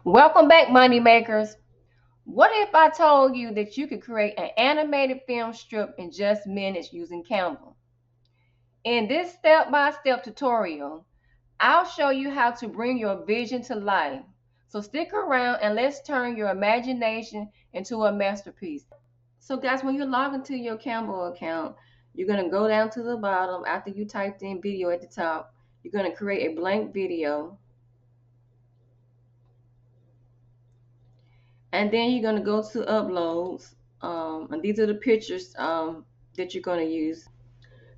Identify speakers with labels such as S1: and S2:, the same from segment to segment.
S1: Welcome back, money makers. What if I told you that you could create an animated film strip in just minutes using Canva? In this step-by-step tutorial, I'll show you how to bring your vision to life. So stick around and let's turn your imagination into a masterpiece. So guys, when you log into your Canva account, you're going to go down to the bottom after you typed in video at the top. You're going to create a blank video. And then you're going to go to uploads. And these are the pictures that you're going to use.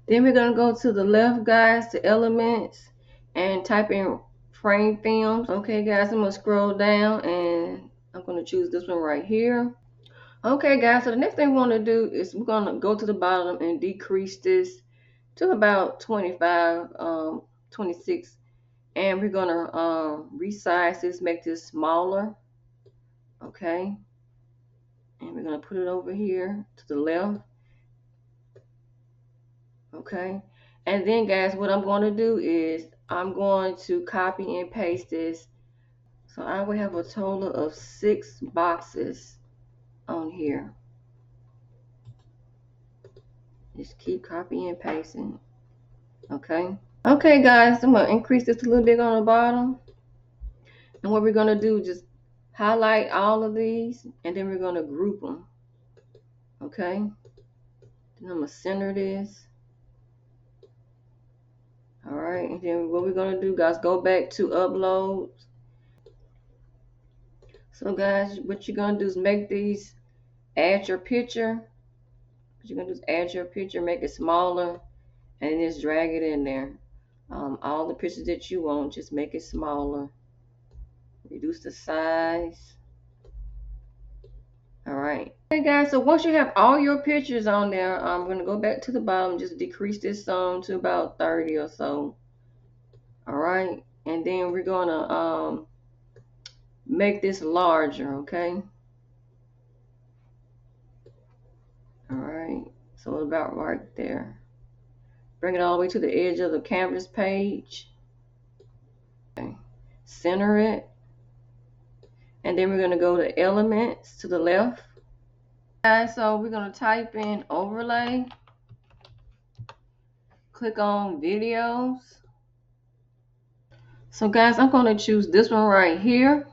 S1: Then we're going to go to the left, guys, to elements and type in frame films. Okay, guys, I'm going to scroll down and I'm going to choose this one right here. Okay, guys, so the next thing we want to do is we're going to go to the bottom and decrease this to about 25, 26. And we're going to resize this, make this smaller. Okay. And we're going to put it over here to the left. Okay. And then, guys, what I'm going to do is I'm going to copy and paste this. So I will have a total of 6 boxes on here. Just keep copying and pasting. Okay. Okay, guys, I'm going to increase this a little bit on the bottom. And what we're going to do is just highlight all of these, and then we're going to group them. Okay. Then I'm going to center this. All right, and then what we're going to do, guys, go back to uploads. So, guys, what you're going to do is make these, add your picture. What you're going to do is add your picture, make it smaller, and just drag it in there. All the pictures that you want, just make it smaller. Reduce the size. All right. Okay, guys, so once you have all your pictures on there, I'm going to go back to the bottom, just decrease this sum to about 30 or so. All right. And then we're going to make this larger, okay? All right. So about right there. Bring it all the way to the edge of the canvas page. Okay. Center it. And then we're going to go to elements to the left. Guys, so we're going to type in overlay. Click on videos. So guys, I'm going to choose this one right here.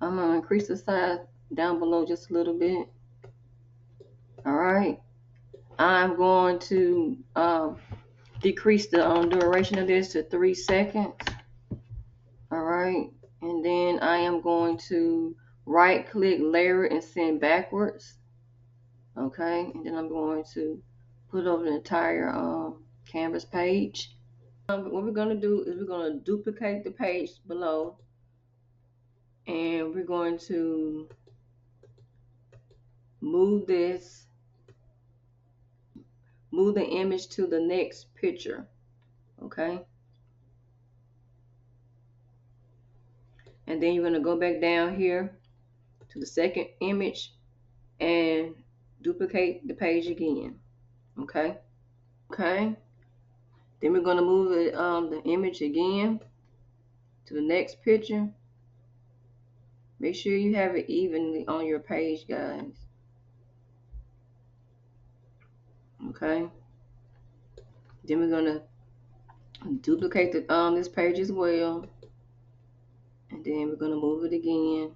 S1: I'm going to increase the size down below just a little bit. All right. I'm going to decrease the duration of this to 3 seconds. All right. And then I am going to right click, layer it, and send backwards. Okay. And then I'm going to put over the entire canvas page. What we're going to do is we're going to duplicate the page below. And we're going to move the image to the next picture. Okay. And then you're going to go back down here to the second image and duplicate the page again. Okay. Okay. Then we're going to move the image again to the next picture. Make sure you have it evenly on your page, guys. Okay. Then we're going to duplicate this page as well. And then we're going to move it again.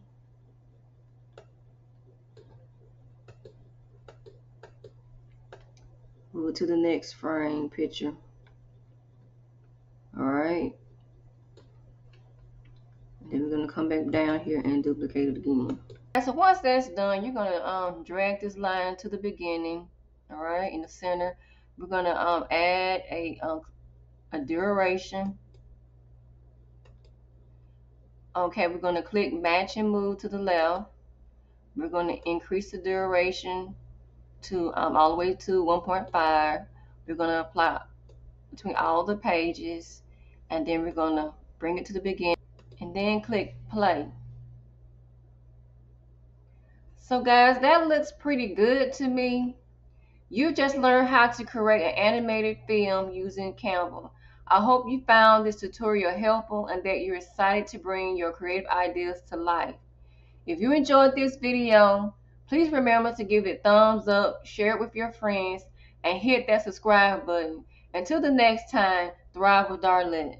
S1: Move it to the next frame picture. All right. And then we're going to come back down here and duplicate it again. So once that's done, you're going to drag this line to the beginning. All right, in the center. We're going to add a duration. Okay, we're going to click match and move to the left. We're going to increase the duration to all the way to 1.5. We're going to apply between all the pages, and then we're going to bring it to the beginning and then click play. So guys, that looks pretty good to me. You just learned how to create an animated film using Canva. I hope you found this tutorial helpful and that you're excited to bring your creative ideas to life. If you enjoyed this video, please remember to give it a thumbs up, share it with your friends, and hit that subscribe button. Until the next time, thrive with Darlette.